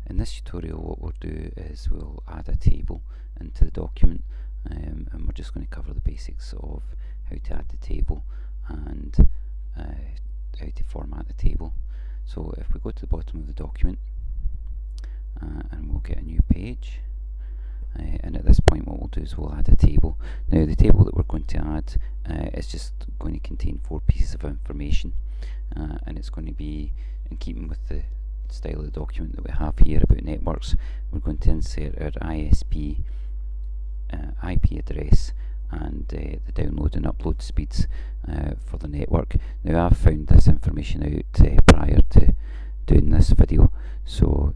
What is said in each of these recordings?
In this tutorial what we'll do is we'll add a table into the document, and we're just going to cover the basics of how to add the table and how to format the table. So if we go to the bottom of the document and we'll get a new page, and at this point what we'll do is we'll add a table. Now the table that we're going to add is just going to contain 4 pieces of information, and it's going to be in keeping with the style of the document that we have here about networks. We're going to insert our ISP, IP address, and the download and upload speeds for the network. Now I've found this information out prior to doing this video, so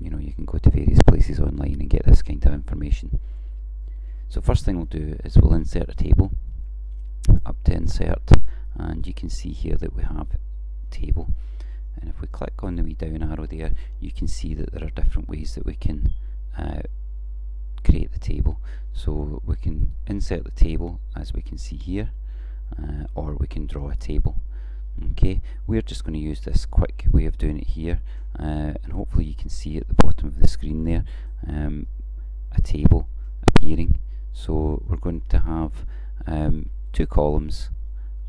you know you can go to various places online and get this kind of information. So first thing we'll do is we'll insert a table. Up to insert, and you can see here that we have table, and if we click on the wee down arrow there, you can see that there are different ways that we can create the table. So we can insert the table as we can see here, or we can draw a table. Okay, we're just going to use this quick way of doing it here, and hopefully you can see at the bottom of the screen there a table appearing. So we're going to have 2 columns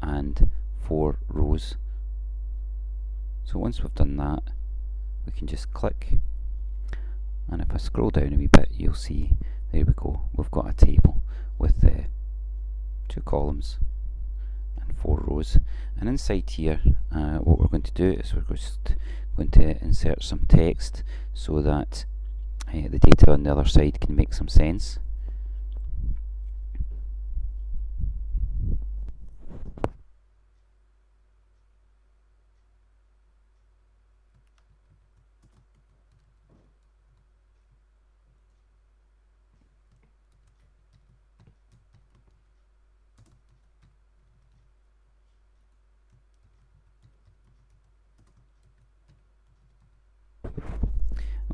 and 4 rows. So once we've done that, we can just click, and if I scroll down a wee bit, you'll see, there we go, we've got a table with 2 columns and 4 rows. And inside here, what we're going to do is we're just going to insert some text so that the data on the other side can make some sense.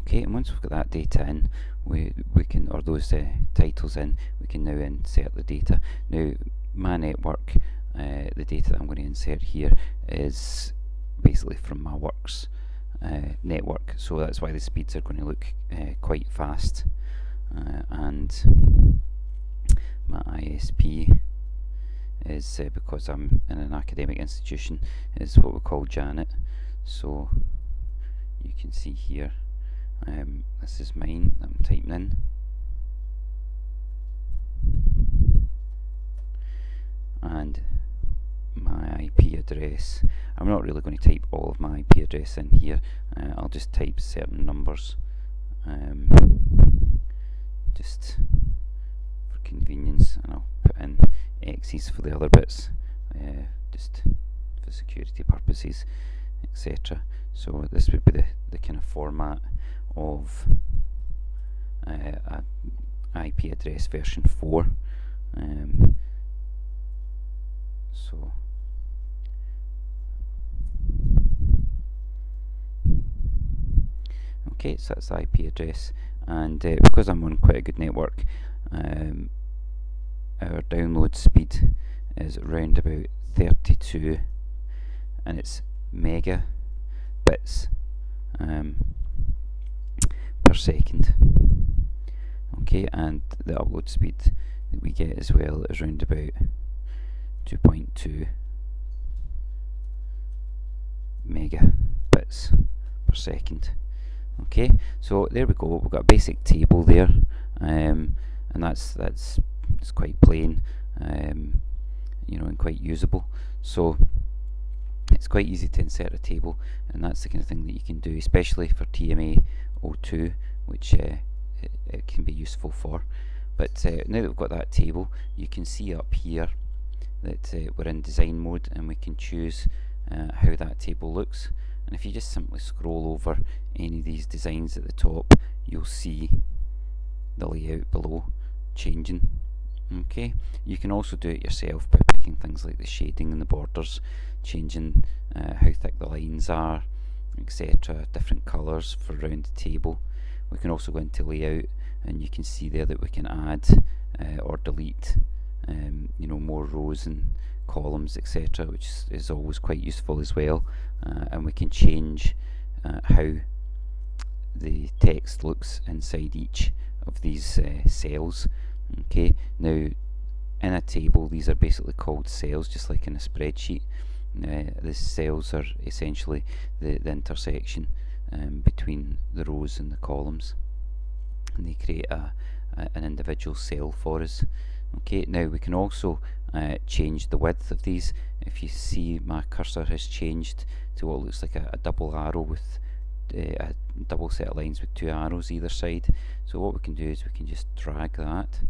Okay, and once we've got that data in, we can, or those titles in, we can now insert the data. Now my network, the data that I'm going to insert here is basically from my Works network, so that's why the speeds are going to look quite fast, and my ISP is, because I'm in an academic institution, is what we call Janet. So you can see here, this is mine that I'm typing in, and my IP address, I'm not really going to type all of my IP address in here, I'll just type certain numbers just for convenience, and I'll put in X's for the other bits just for security purposes, etc. So this would be the kind of format of a IP address version 4. So okay, so that's the IP address, and because I'm on quite a good network, our download speed is around about 32, and it's megabits per second. Okay, and the upload speed that we get as well is around about 2.2 megabits per second. Okay, so there we go, we've got a basic table there, and that's it's quite plain, you know, and quite usable. So it's quite easy to insert a table, and that's the kind of thing that you can do, especially for TMA02, which it can be useful for. But now that we've got that table, you can see up here that we're in design mode, and we can choose how that table looks. And if you just simply scroll over any of these designs at the top, you'll see the layout below changing. Okay, you can also do it yourself by picking things like the shading and the borders, changing how thick the lines are, etc., different colours for around the table. We can also go into layout, and you can see there that we can add or delete you know, more rows and columns, etc., which is always quite useful as well. And we can change how the text looks inside each of these cells. Okay, now in a table these are basically called cells, just like in a spreadsheet. The cells are essentially the intersection between the rows and the columns, and they create an individual cell for us. Okay, now we can also change the width of these. If you see, my cursor has changed to what looks like a double arrow with a double set of lines with two arrows either side. So what we can do is we can just drag that,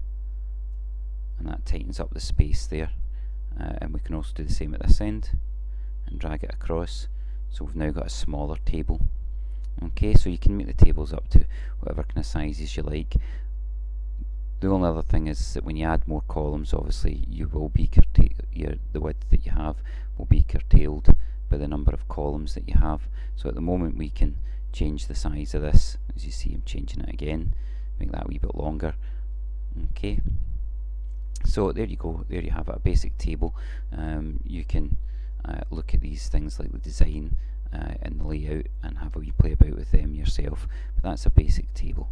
and that tightens up the space there. And we can also do the same at this end and drag it across, so we've now got a smaller table. Okay, so you can make the tables up to whatever kind of sizes you like. The only other thing is that when you add more columns, obviously you will be the width that you have will be curtailed by the number of columns that you have. So at the moment we can change the size of this. As you see, I'm changing it again, make that a wee bit longer. Okay, so there you go, there you have it, a basic table. You can look at these things like the design and the layout and have a wee play about with them yourself, but that's a basic table.